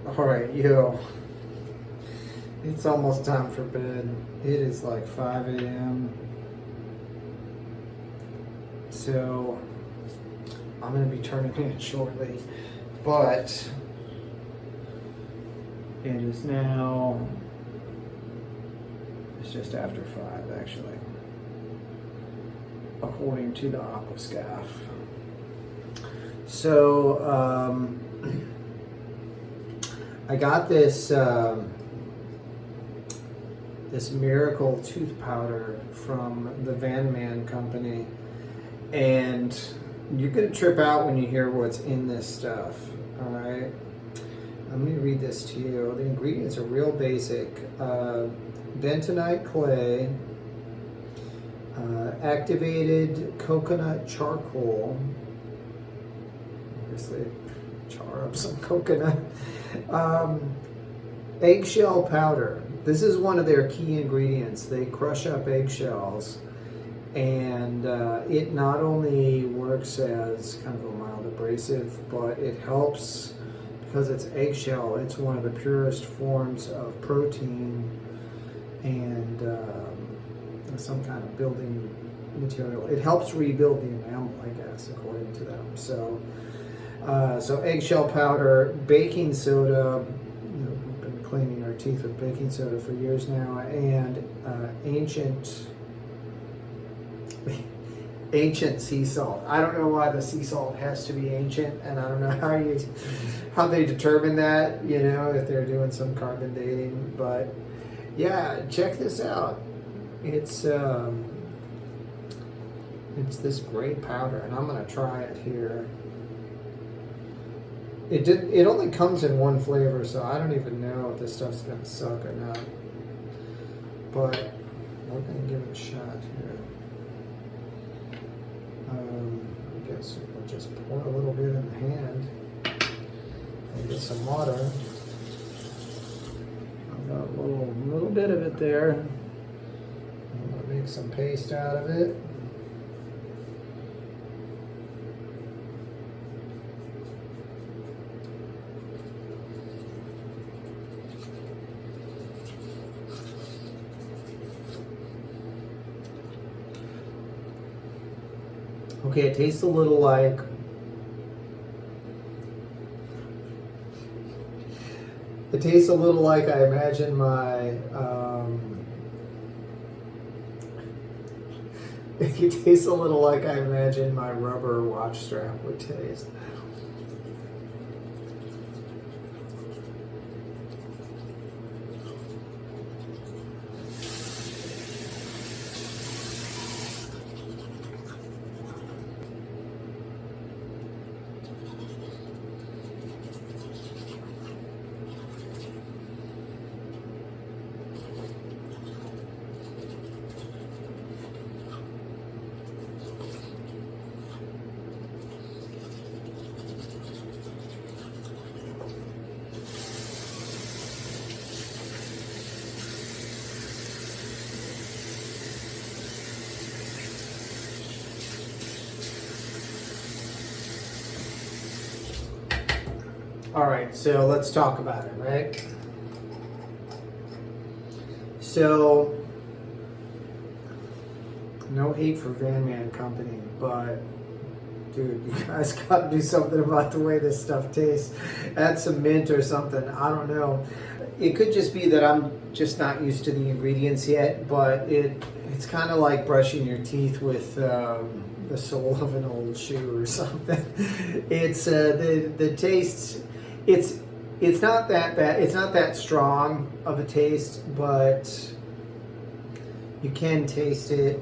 Alright, yo. It's almost time for bed. It is like 5 a.m. So I'm going to be turning in shortly. But it is now, it's just after 5 actually, according to the aquascaf. So I got this this miracle tooth powder from the Vanman company, and you're gonna trip out when you hear what's in this stuff. All right, let me read this to you. The ingredients are real basic: bentonite clay, activated coconut charcoal. Obviously, char up some coconut. Eggshell powder. This is one of their key ingredients. They crush up eggshells, and it not only works as kind of a mild abrasive, but it helps because it's eggshell. It's one of the purest forms of protein and some kind of building material. It helps rebuild the enamel, I guess, according to them. So eggshell powder, baking soda. We've been cleaning our teeth with baking soda for years now, and ancient sea salt. I don't know why the sea salt has to be ancient, and I don't know how they determine that. If they're doing some carbon dating, but yeah, check this out. It's this great powder, and I'm gonna try it here. It only comes in one flavor, so I don't even know if this stuff's gonna suck or not. But we're gonna give it a shot here. I guess we'll just pour a little bit in the hand and get some water. I've got a little bit of it there. I'm gonna make some paste out of it. Okay, it tastes a little like I imagine my it tastes a little like I imagine my rubber watch strap would taste. All right, so let's talk about it, right? So, no hate for Vanman Company, but dude, you guys got to do something about the way this stuff tastes. Add some mint or something. I don't know. It could just be that I'm just not used to the ingredients yet, but it's kind of like brushing your teeth with the sole of an old shoe or something. It's the taste. It's not that bad. It's not that strong of a taste, but you can taste it,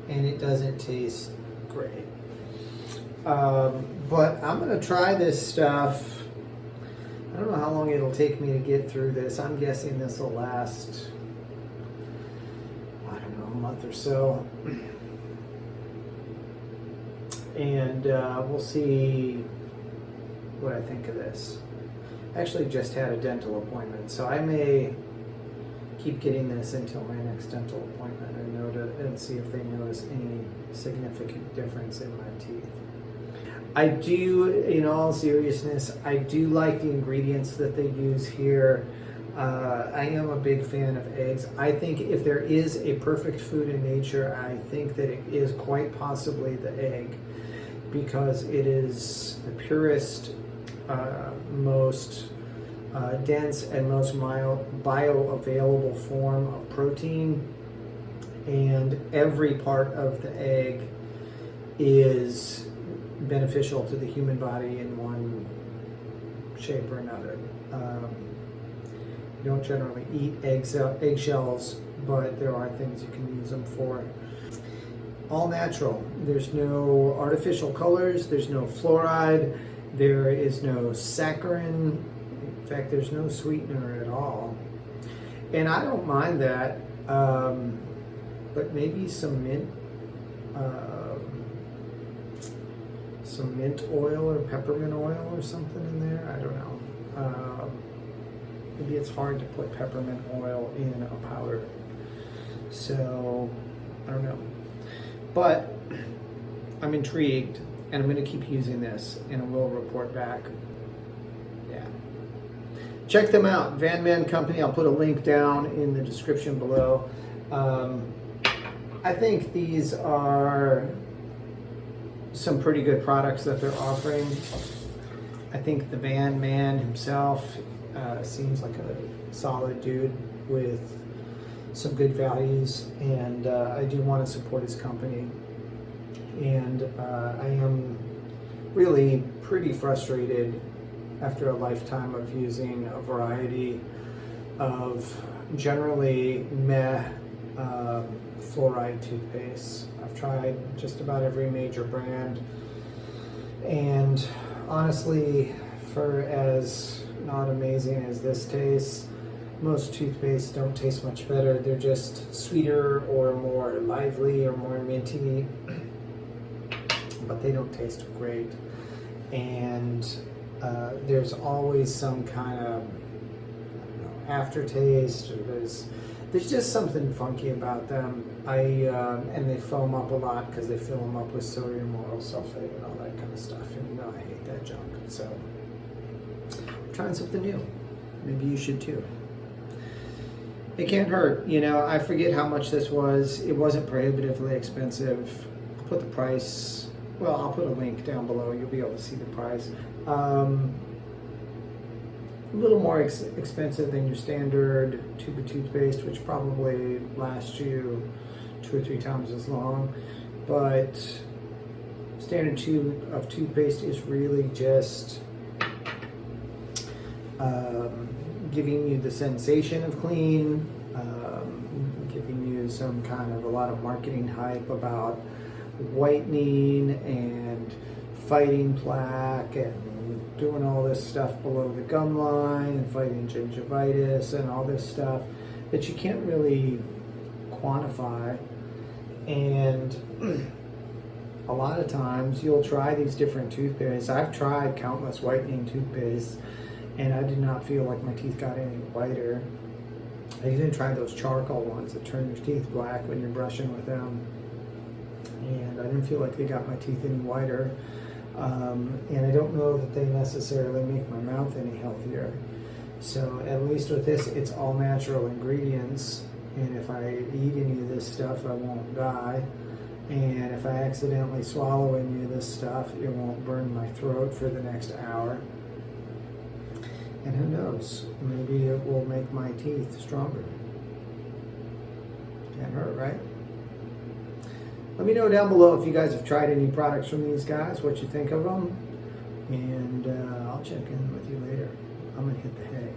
and it doesn't taste great. But I'm gonna try this stuff. I don't know how long it'll take me to get through this. I'm guessing this will last, I don't know, a month or so. And we'll see what I think of this. I actually just had a dental appointment, so I may keep getting this until my next dental appointment and see if they notice any significant difference in my teeth. I do, in all seriousness, I do like the ingredients that they use here. I am a big fan of eggs. I think if there is a perfect food in nature, I think that it is quite possibly the egg, because it is the purest, most dense and most bioavailable form of protein, and every part of the egg is beneficial to the human body in one shape or another. You don't generally eat eggshells, but there are things you can use them for. All natural. There's no artificial colors, there's no fluoride, there is no saccharin. In fact, there's no sweetener at all. And I don't mind that, but maybe some mint oil or peppermint oil or something in there. I don't know. Maybe it's hard to put peppermint oil in a powder. So, I don't know. But I'm intrigued, and I'm going to keep using this, and I will report back. Yeah. Check them out, Vanman Company. I'll put a link down in the description below. I think these are some pretty good products that they're offering. I think the Vanman himself seems like a solid dude with some good values, and I do want to support his company. And I am really pretty frustrated after a lifetime of using a variety of generally meh fluoride toothpaste. I've tried just about every major brand, and honestly, for as not amazing as this tastes, most toothpaste don't taste much better. They're just sweeter or more lively or more minty, but they don't taste great. And there's always some kind of aftertaste, or there's just something funky about them. And they foam up a lot because they fill them up with sodium oil sulfate and all that kind of stuff. And you know I hate that junk. So I'm trying something new. Maybe you should too. It can't hurt. You know, I forget how much this was. It wasn't prohibitively expensive. I'll put the price, well, I'll put a link down below. You'll be able to see the price. A little more expensive than your standard tube of toothpaste, which probably lasts you 2 or 3 times as long. But standard tube of toothpaste is really just giving you the sensation of clean, giving you some kind of a lot of marketing hype about whitening and fighting plaque and doing all this stuff below the gum line and fighting gingivitis and all this stuff that you can't really quantify. And a lot of times you'll try these different toothpastes. I've tried countless whitening toothpastes, and I did not feel like my teeth got any whiter. I even tried those charcoal ones that turn your teeth black when you're brushing with them, and I didn't feel like they got my teeth any whiter. And I don't know that they necessarily make my mouth any healthier. So at least with this, it's all natural ingredients, and if I eat any of this stuff, I won't die. And if I accidentally swallow any of this stuff, it won't burn my throat for the next hour. And who knows, maybe it will make my teeth stronger. Can't hurt, right? Let me know down below if you guys have tried any products from these guys, what you think of them. And I'll check in with you later. I'm gonna hit the hay.